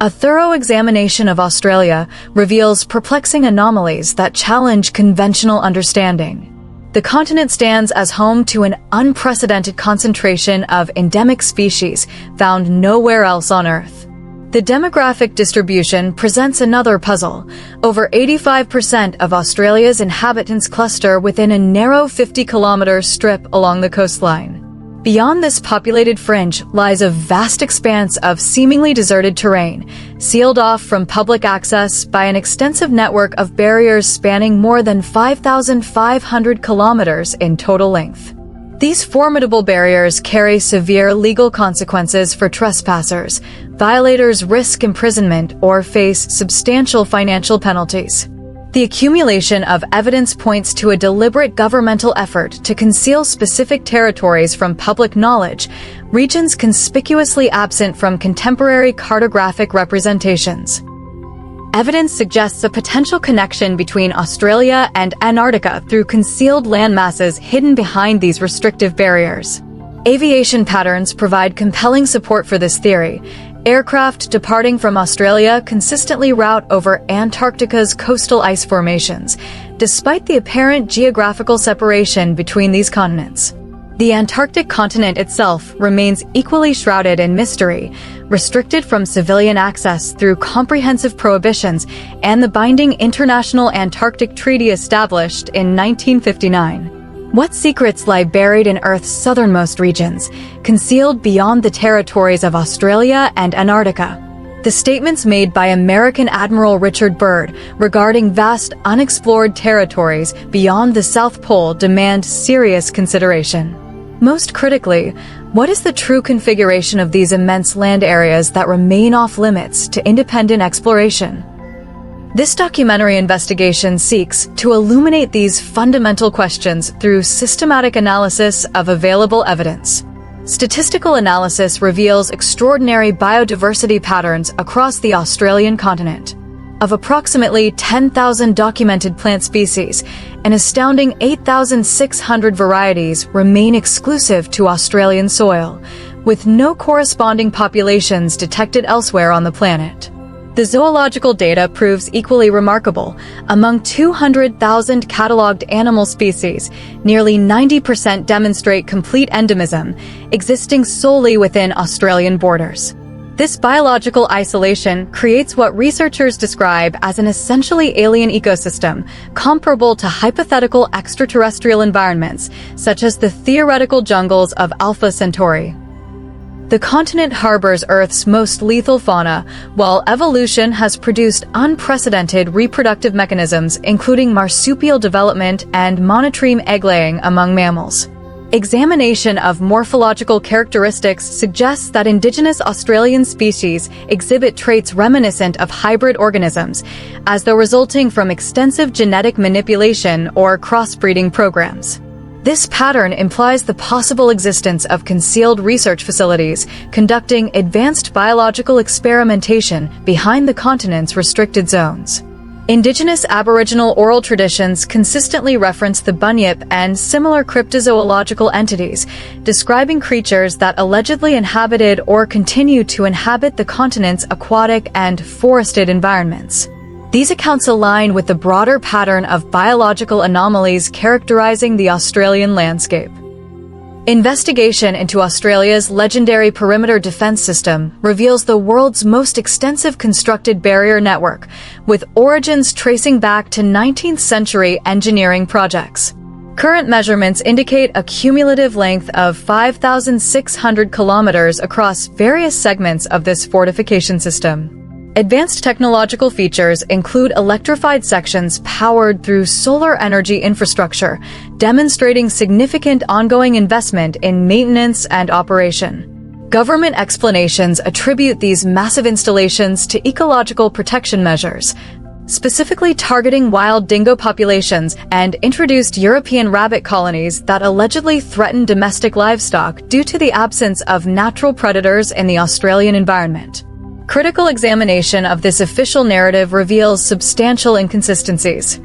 A thorough examination of Australia reveals perplexing anomalies that challenge conventional understanding. The continent stands as home to an unprecedented concentration of endemic species found nowhere else on Earth. The demographic distribution presents another puzzle. Over 85% of Australia's inhabitants cluster within a narrow 50-kilometer strip along the coastline. Beyond this populated fringe lies a vast expanse of seemingly deserted terrain, sealed off from public access by an extensive network of barriers spanning more than 5,500 kilometers in total length. These formidable barriers carry severe legal consequences for trespassers. Violators risk imprisonment or face substantial financial penalties. The accumulation of evidence points to a deliberate governmental effort to conceal specific territories from public knowledge, regions conspicuously absent from contemporary cartographic representations. Evidence suggests a potential connection between Australia and Antarctica through concealed landmasses hidden behind these restrictive barriers. Aviation patterns provide compelling support for this theory. Aircraft departing from Australia consistently route over Antarctica's coastal ice formations, despite the apparent geographical separation between these continents. The Antarctic continent itself remains equally shrouded in mystery, restricted from civilian access through comprehensive prohibitions and the binding International Antarctic Treaty established in 1959. What secrets lie buried in Earth's southernmost regions, concealed beyond the territories of Australia and Antarctica? The statements made by American Admiral Richard Byrd regarding vast unexplored territories beyond the South Pole demand serious consideration. Most critically, what is the true configuration of these immense land areas that remain off-limits to independent exploration? This documentary investigation seeks to illuminate these fundamental questions through systematic analysis of available evidence. Statistical analysis reveals extraordinary biodiversity patterns across the Australian continent. Of approximately 10,000 documented plant species, an astounding 8,600 varieties remain exclusive to Australian soil, with no corresponding populations detected elsewhere on the planet. The zoological data proves equally remarkable. Among 200,000 catalogued animal species, nearly 90% demonstrate complete endemism, existing solely within Australian borders. This biological isolation creates what researchers describe as an essentially alien ecosystem, comparable to hypothetical extraterrestrial environments, such as the theoretical jungles of Alpha Centauri. The continent harbors Earth's most lethal fauna, while evolution has produced unprecedented reproductive mechanisms, including marsupial development and monotreme egg-laying among mammals. Examination of morphological characteristics suggests that indigenous Australian species exhibit traits reminiscent of hybrid organisms, as though resulting from extensive genetic manipulation or crossbreeding programs. This pattern implies the possible existence of concealed research facilities conducting advanced biological experimentation behind the continent's restricted zones. Indigenous Aboriginal oral traditions consistently reference the bunyip and similar cryptozoological entities, describing creatures that allegedly inhabited or continue to inhabit the continent's aquatic and forested environments. These accounts align with the broader pattern of biological anomalies characterizing the Australian landscape. Investigation into Australia's legendary perimeter defense system reveals the world's most extensive constructed barrier network, with origins tracing back to 19th century engineering projects. Current measurements indicate a cumulative length of 5,600 kilometers across various segments of this fortification system. Advanced technological features include electrified sections powered through solar energy infrastructure, demonstrating significant ongoing investment in maintenance and operation. Government explanations attribute these massive installations to ecological protection measures, specifically targeting wild dingo populations and introduced European rabbit colonies that allegedly threaten domestic livestock due to the absence of natural predators in the Australian environment. Critical examination of this official narrative reveals substantial inconsistencies.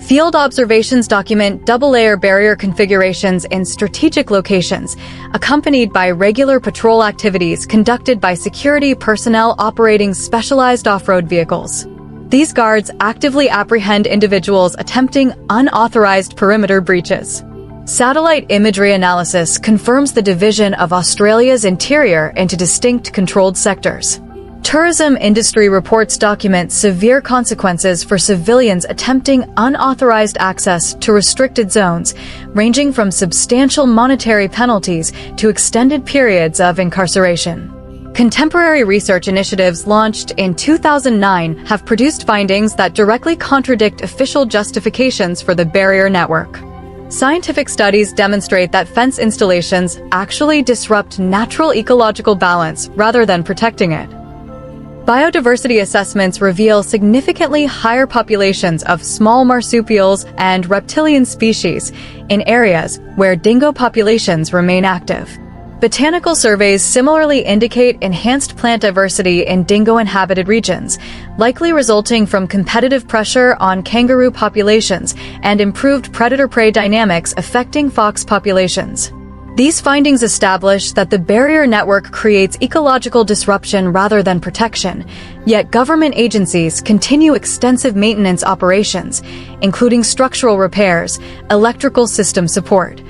Field observations document double-layer barrier configurations in strategic locations, accompanied by regular patrol activities conducted by security personnel operating specialized off-road vehicles. These guards actively apprehend individuals attempting unauthorized perimeter breaches. Satellite imagery analysis confirms the division of Australia's interior into distinct controlled sectors. Tourism industry reports document severe consequences for civilians attempting unauthorized access to restricted zones, ranging from substantial monetary penalties to extended periods of incarceration. Contemporary research initiatives launched in 2009 have produced findings that directly contradict official justifications for the barrier network. Scientific studies demonstrate that fence installations actually disrupt natural ecological balance rather than protecting it. Biodiversity assessments reveal significantly higher populations of small marsupials and reptilian species in areas where dingo populations remain active. Botanical surveys similarly indicate enhanced plant diversity in dingo-inhabited regions, likely resulting from competitive pressure on kangaroo populations and improved predator-prey dynamics affecting fox populations. These findings establish that the barrier network creates ecological disruption rather than protection, yet government agencies continue extensive maintenance operations, including structural repairs, electrical system support,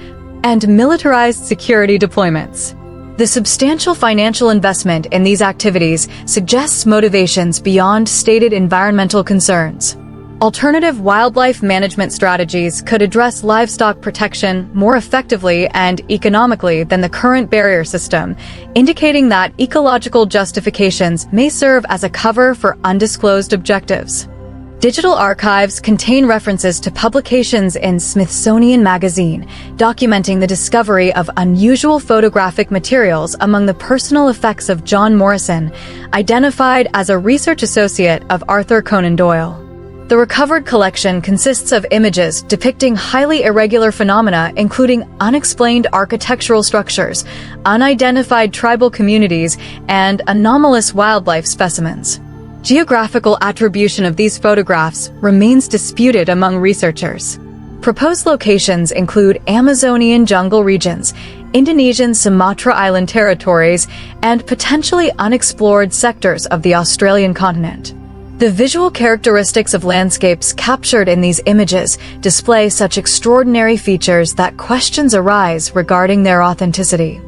and militarized security deployments. The substantial financial investment in these activities suggests motivations beyond stated environmental concerns. Alternative wildlife management strategies could address livestock protection more effectively and economically than the current barrier system, indicating that ecological justifications may serve as a cover for undisclosed objectives. Digital archives contain references to publications in Smithsonian Magazine, documenting the discovery of unusual photographic materials among the personal effects of John Morrison, identified as a research associate of Arthur Conan Doyle. The recovered collection consists of images depicting highly irregular phenomena including unexplained architectural structures, unidentified tribal communities, and anomalous wildlife specimens. Geographical attribution of these photographs remains disputed among researchers. Proposed locations include Amazonian jungle regions, Indonesian Sumatra Island territories, and potentially unexplored sectors of the Australian continent. The visual characteristics of landscapes captured in these images display such extraordinary features that questions arise regarding their authenticity.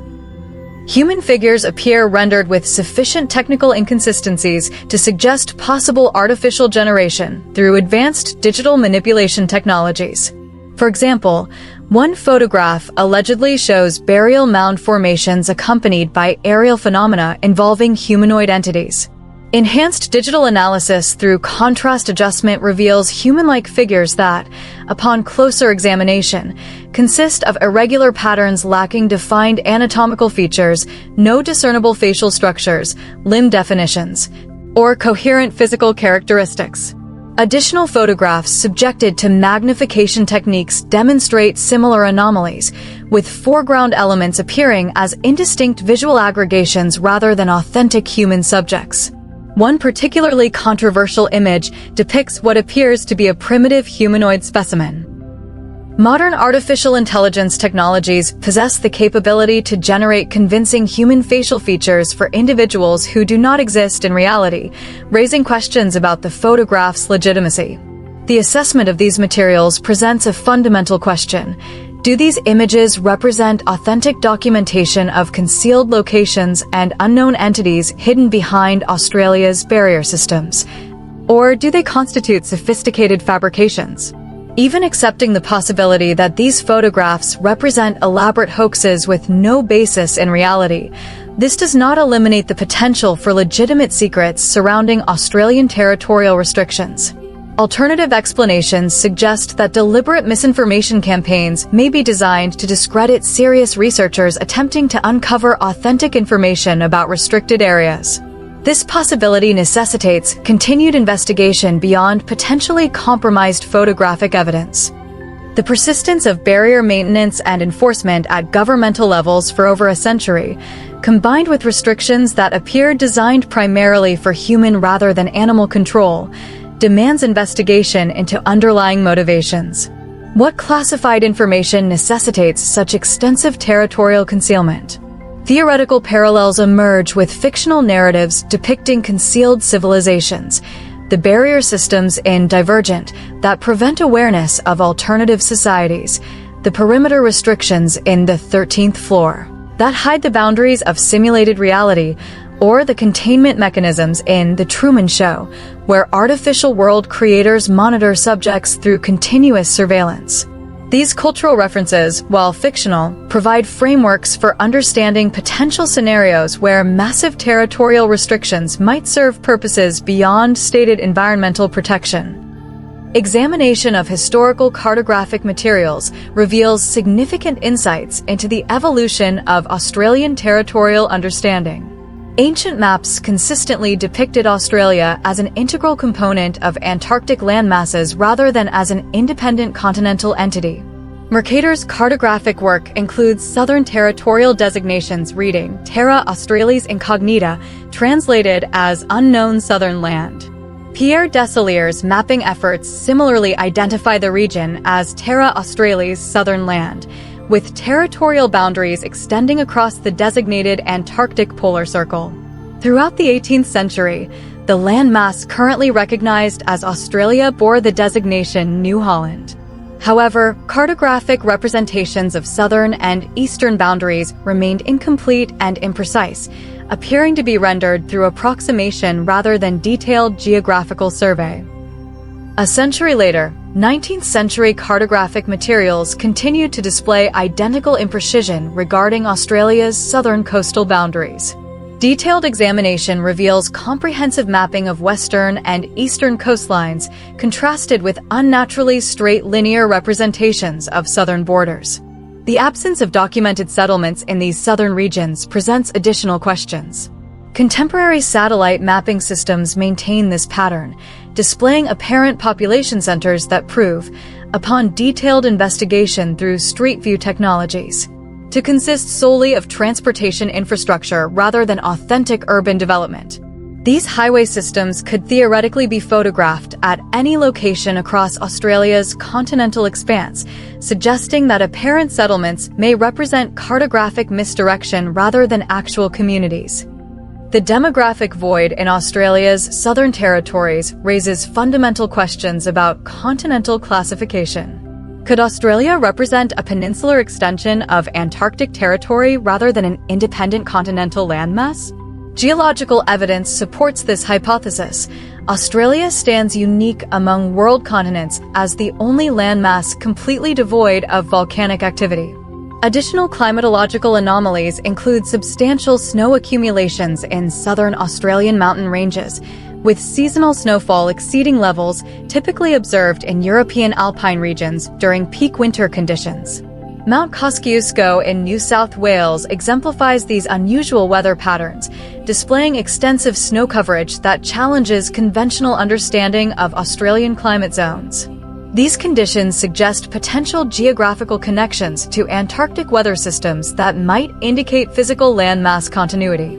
Human figures appear rendered with sufficient technical inconsistencies to suggest possible artificial generation through advanced digital manipulation technologies. For example, one photograph allegedly shows burial mound formations accompanied by aerial phenomena involving humanoid entities. Enhanced digital analysis through contrast adjustment reveals human-like figures that, upon closer examination, consist of irregular patterns lacking defined anatomical features, no discernible facial structures, limb definitions, or coherent physical characteristics. Additional photographs subjected to magnification techniques demonstrate similar anomalies, with foreground elements appearing as indistinct visual aggregations rather than authentic human subjects. One particularly controversial image depicts what appears to be a primitive humanoid specimen. Modern artificial intelligence technologies possess the capability to generate convincing human facial features for individuals who do not exist in reality, raising questions about the photograph's legitimacy. The assessment of these materials presents a fundamental question. Do these images represent authentic documentation of concealed locations and unknown entities hidden behind Australia's barrier systems? Or do they constitute sophisticated fabrications? Even accepting the possibility that these photographs represent elaborate hoaxes with no basis in reality, this does not eliminate the potential for legitimate secrets surrounding Australian territorial restrictions. Alternative explanations suggest that deliberate misinformation campaigns may be designed to discredit serious researchers attempting to uncover authentic information about restricted areas. This possibility necessitates continued investigation beyond potentially compromised photographic evidence. The persistence of barrier maintenance and enforcement at governmental levels for over a century, combined with restrictions that appear designed primarily for human rather than animal control, demands investigation into underlying motivations. What classified information necessitates such extensive territorial concealment? Theoretical parallels emerge with fictional narratives depicting concealed civilizations, the barrier systems in Divergent that prevent awareness of alternative societies, the perimeter restrictions in the 13th Floor that hide the boundaries of simulated reality, or the containment mechanisms in The Truman Show, where artificial world creators monitor subjects through continuous surveillance. These cultural references, while fictional, provide frameworks for understanding potential scenarios where massive territorial restrictions might serve purposes beyond stated environmental protection. Examination of historical cartographic materials reveals significant insights into the evolution of Australian territorial understanding. Ancient maps consistently depicted Australia as an integral component of Antarctic landmasses rather than as an independent continental entity. Mercator's cartographic work includes Southern territorial designations reading Terra Australis Incognita, translated as Unknown Southern Land. Pierre Desaillers' mapping efforts similarly identify the region as Terra Australis Southern Land, with territorial boundaries extending across the designated Antarctic polar circle. Throughout the 18th century, the landmass currently recognized as Australia bore the designation New Holland. However, cartographic representations of southern and eastern boundaries remained incomplete and imprecise, appearing to be rendered through approximation rather than detailed geographical survey. A century later, 19th century cartographic materials continued to display identical imprecision regarding Australia's southern coastal boundaries. Detailed examination reveals comprehensive mapping of western and eastern coastlines, contrasted with unnaturally straight linear representations of southern borders. The absence of documented settlements in these southern regions presents additional questions. Contemporary satellite mapping systems maintain this pattern, displaying apparent population centers that prove, upon detailed investigation through Street View technologies, to consist solely of transportation infrastructure rather than authentic urban development. These highway systems could theoretically be photographed at any location across Australia's continental expanse, suggesting that apparent settlements may represent cartographic misdirection rather than actual communities. The demographic void in Australia's southern territories raises fundamental questions about continental classification. Could Australia represent a peninsular extension of Antarctic territory rather than an independent continental landmass? Geological evidence supports this hypothesis. Australia stands unique among world continents as the only landmass completely devoid of volcanic activity. Additional climatological anomalies include substantial snow accumulations in southern Australian mountain ranges, with seasonal snowfall exceeding levels typically observed in European alpine regions during peak winter conditions. Mount Kosciuszko in New South Wales exemplifies these unusual weather patterns, displaying extensive snow coverage that challenges conventional understanding of Australian climate zones. These conditions suggest potential geographical connections to Antarctic weather systems that might indicate physical landmass continuity.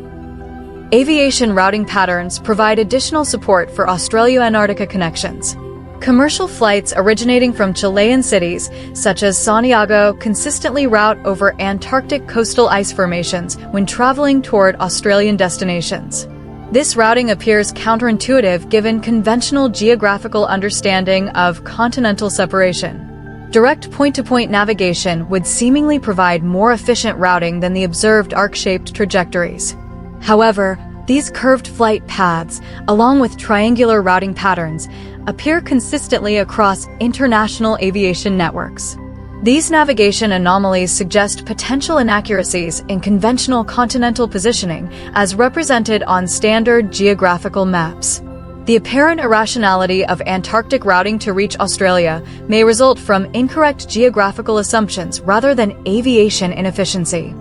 Aviation routing patterns provide additional support for Australia-Antarctica connections. Commercial flights originating from Chilean cities, such as Santiago, consistently route over Antarctic coastal ice formations when traveling toward Australian destinations. This routing appears counterintuitive given conventional geographical understanding of continental separation. Direct point-to-point navigation would seemingly provide more efficient routing than the observed arc-shaped trajectories. However, these curved flight paths, along with triangular routing patterns, appear consistently across international aviation networks. These navigation anomalies suggest potential inaccuracies in conventional continental positioning as represented on standard geographical maps. The apparent irrationality of Antarctic routing to reach Australia may result from incorrect geographical assumptions rather than aviation inefficiency.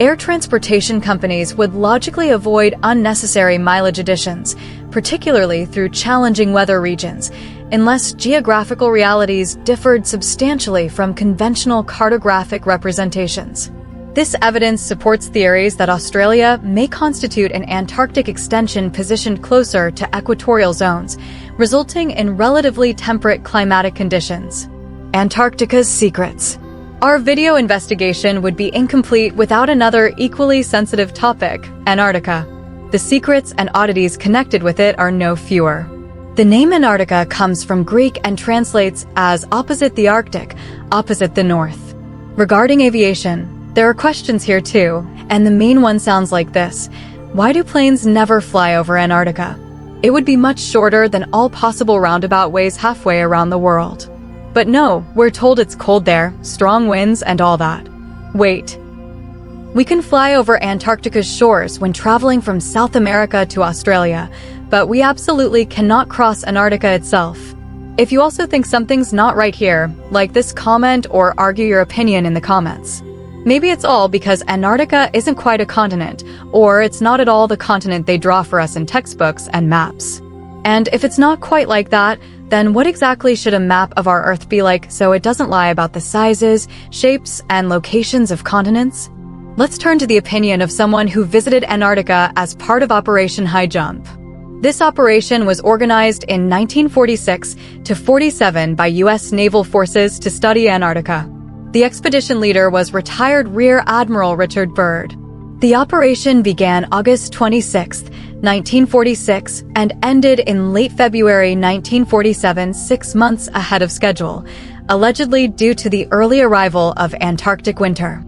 Air transportation companies would logically avoid unnecessary mileage additions, particularly through challenging weather regions, unless geographical realities differed substantially from conventional cartographic representations. This evidence supports theories that Australia may constitute an Antarctic extension positioned closer to equatorial zones, resulting in relatively temperate climatic conditions. Antarctica's secrets. Our video investigation would be incomplete without another equally sensitive topic, Antarctica. The secrets and oddities connected with it are no fewer. The name Antarctica comes from Greek and translates as opposite the Arctic, opposite the North. Regarding aviation, there are questions here too, and the main one sounds like this. Why do planes never fly over Antarctica? It would be much shorter than all possible roundabout ways halfway around the world. But no, we're told it's cold there, strong winds and all that. Wait. We can fly over Antarctica's shores when traveling from South America to Australia, but we absolutely cannot cross Antarctica itself. If you also think something's not right here, like this comment or argue your opinion in the comments. Maybe it's all because Antarctica isn't quite a continent, or it's not at all the continent they draw for us in textbooks and maps. And if it's not quite like that, then what exactly should a map of our Earth be like so it doesn't lie about the sizes, shapes, and locations of continents? Let's turn to the opinion of someone who visited Antarctica as part of Operation High Jump. This operation was organized in 1946 to 47 by U.S. naval forces to study Antarctica. The expedition leader was retired Rear Admiral Richard Byrd. The operation began August 26, 1946, and ended in late February 1947, 6 months ahead of schedule, allegedly due to the early arrival of Antarctic winter.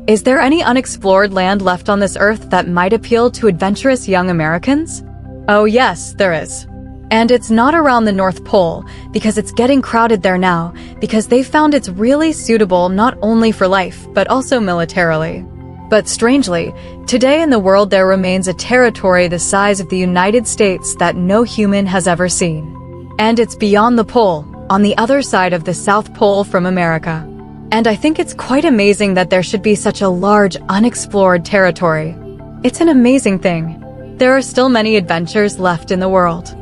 Is there any unexplored land left on this Earth that might appeal to adventurous young Americans? Oh yes, there is. And it's not around the North Pole, because it's getting crowded there now, because they found it's really suitable not only for life, but also militarily. But strangely, today in the world there remains a territory the size of the United States that no human has ever seen. And it's beyond the pole, on the other side of the South Pole from America. And I think it's quite amazing that there should be such a large, unexplored territory. It's an amazing thing. There are still many adventures left in the world.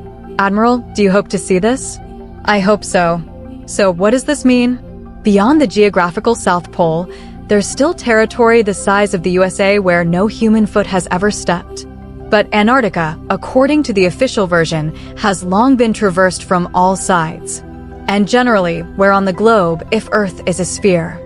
Admiral, do you hope to see this? I hope so. So what does this mean? Beyond the geographical South Pole, there's still territory the size of the USA where no human foot has ever stepped. But Antarctica, according to the official version, has long been traversed from all sides. And generally, where on the globe, if Earth is a sphere.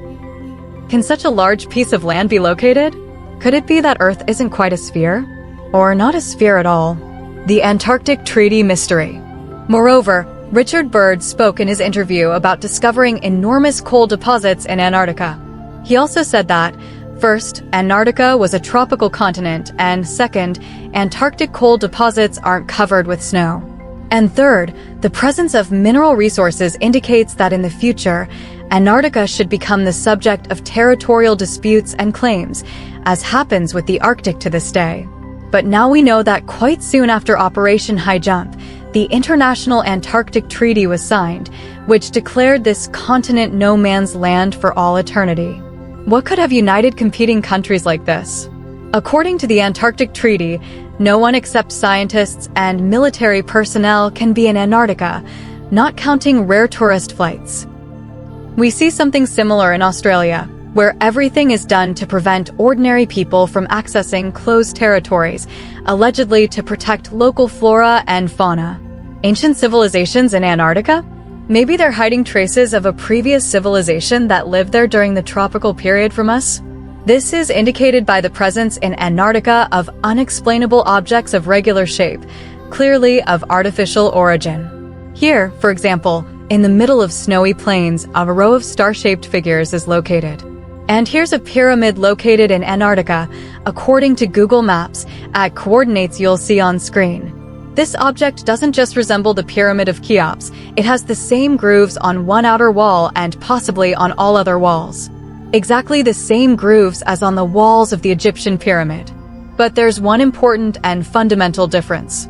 Can such a large piece of land be located? Could it be that Earth isn't quite a sphere? Or not a sphere at all? The Antarctic Treaty Mystery. Moreover, Richard Byrd spoke in his interview about discovering enormous coal deposits in Antarctica. He also said that, first, Antarctica was a tropical continent, and second, Antarctic coal deposits aren't covered with snow. And third, the presence of mineral resources indicates that in the future, Antarctica should become the subject of territorial disputes and claims, as happens with the Arctic to this day. But now we know that quite soon after Operation High Jump, the International Antarctic Treaty was signed, which declared this continent no man's land for all eternity. What could have united competing countries like this? According to the Antarctic Treaty, no one except scientists and military personnel can be in Antarctica, not counting rare tourist flights. We see something similar in Australia, where everything is done to prevent ordinary people from accessing closed territories, allegedly to protect local flora and fauna. Ancient civilizations in Antarctica? Maybe they're hiding traces of a previous civilization that lived there during the tropical period from us? This is indicated by the presence in Antarctica of unexplainable objects of regular shape, clearly of artificial origin. Here, for example, in the middle of snowy plains, a row of star-shaped figures is located. And here's a pyramid located in Antarctica, according to Google Maps, at coordinates you'll see on screen. This object doesn't just resemble the Pyramid of Cheops, it has the same grooves on one outer wall and possibly on all other walls. Exactly the same grooves as on the walls of the Egyptian pyramid. But there's one important and fundamental difference.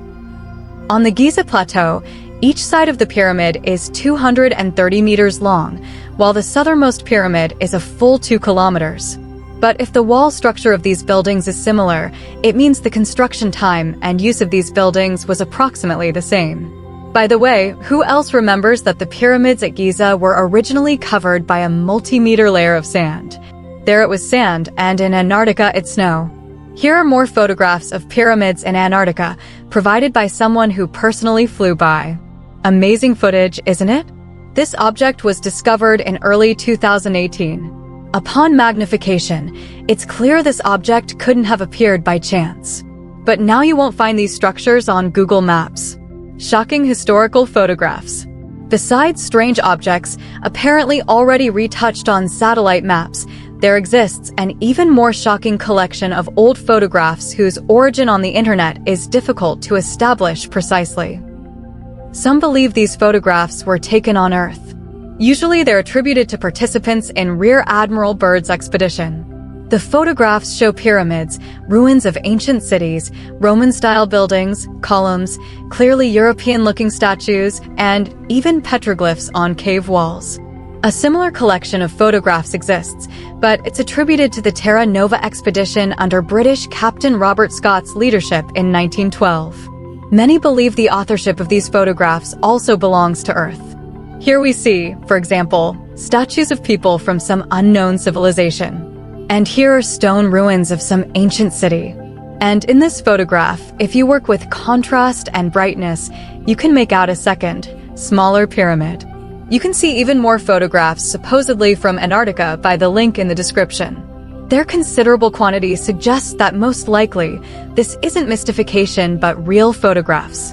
On the Giza Plateau, each side of the pyramid is 230 meters long, while the southernmost pyramid is a full 2 kilometers. But if the wall structure of these buildings is similar, it means the construction time and use of these buildings was approximately the same. By the way, who else remembers that the pyramids at Giza were originally covered by a multi-meter layer of sand? There it was sand, and in Antarctica it's snow. Here are more photographs of pyramids in Antarctica, provided by someone who personally flew by. Amazing footage, isn't it? This object was discovered in early 2018. Upon magnification, it's clear this object couldn't have appeared by chance. But now you won't find these structures on Google Maps. Shocking historical photographs. Besides strange objects, apparently already retouched on satellite maps, there exists an even more shocking collection of old photographs whose origin on the internet is difficult to establish precisely. Some believe these photographs were taken on Earth. Usually they're attributed to participants in Rear Admiral Byrd's expedition. The photographs show pyramids, ruins of ancient cities, Roman-style buildings, columns, clearly European-looking statues, and even petroglyphs on cave walls. A similar collection of photographs exists, but it's attributed to the Terra Nova expedition under British Captain Robert Scott's leadership in 1912. Many believe the authorship of these photographs also belongs to Earth. Here we see, for example, statues of people from some unknown civilization. And here are stone ruins of some ancient city. And in this photograph, if you work with contrast and brightness, you can make out a second, smaller pyramid. You can see even more photographs supposedly from Antarctica by the link in the description. Their considerable quantity suggests that most likely, this isn't mystification but real photographs.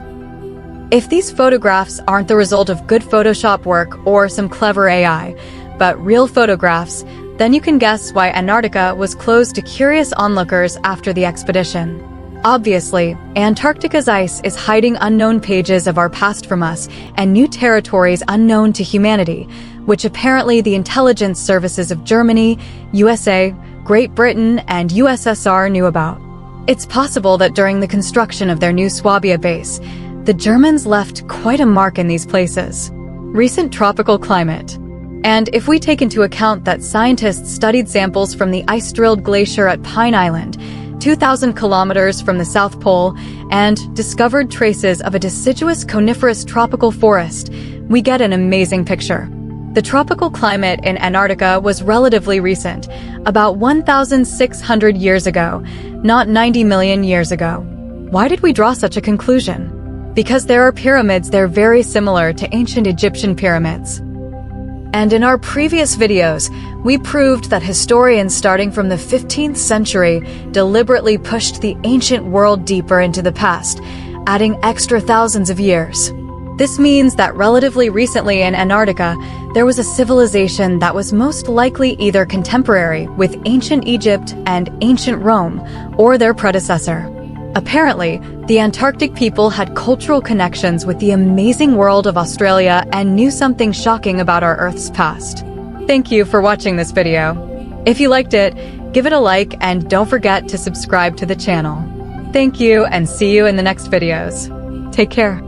If these photographs aren't the result of good Photoshop work or some clever AI, but real photographs, then you can guess why Antarctica was closed to curious onlookers after the expedition. Obviously, Antarctica's ice is hiding unknown pages of our past from us and new territories unknown to humanity, which apparently the intelligence services of Germany, USA, Great Britain, and USSR knew about. It's possible that during the construction of their new Swabia base, the Germans left quite a mark in these places. Recent tropical climate. And if we take into account that scientists studied samples from the ice-drilled glacier at Pine Island, 2,000 kilometers from the South Pole, and discovered traces of a deciduous coniferous tropical forest, we get an amazing picture. The tropical climate in Antarctica was relatively recent, about 1,600 years ago, not 90 million years ago. Why did we draw such a conclusion? Because there are pyramids there very similar to ancient Egyptian pyramids. And in our previous videos, we proved that historians starting from the 15th century deliberately pushed the ancient world deeper into the past, adding extra thousands of years. This means that relatively recently in Antarctica, there was a civilization that was most likely either contemporary with ancient Egypt and ancient Rome, or their predecessor. Apparently, the Antarctic people had cultural connections with the amazing world of Australia and knew something shocking about our Earth's past. Thank you for watching this video. If you liked it, give it a like and don't forget to subscribe to the channel. Thank you and see you in the next videos. Take care.